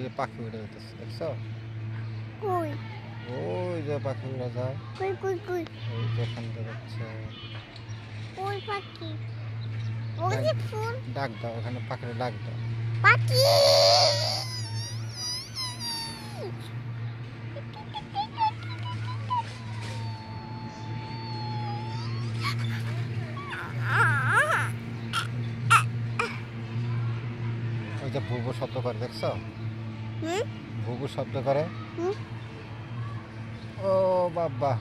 যে পাখি উড়ে যেতেছে, দেখছো? কই ওই যে পাখি উড়ে যায়, কই কই কই ওই যে এখান থেকে যাচ্ছে। ওই পাখি ওই যে ফুল ডাক দাও, এখানে পাখিটা ডাক দাও। পাখি ওই যে ভুবু শব্দ করে, দেখছো? হুম ভুবু শব্দ করে। হুম ও বাবা।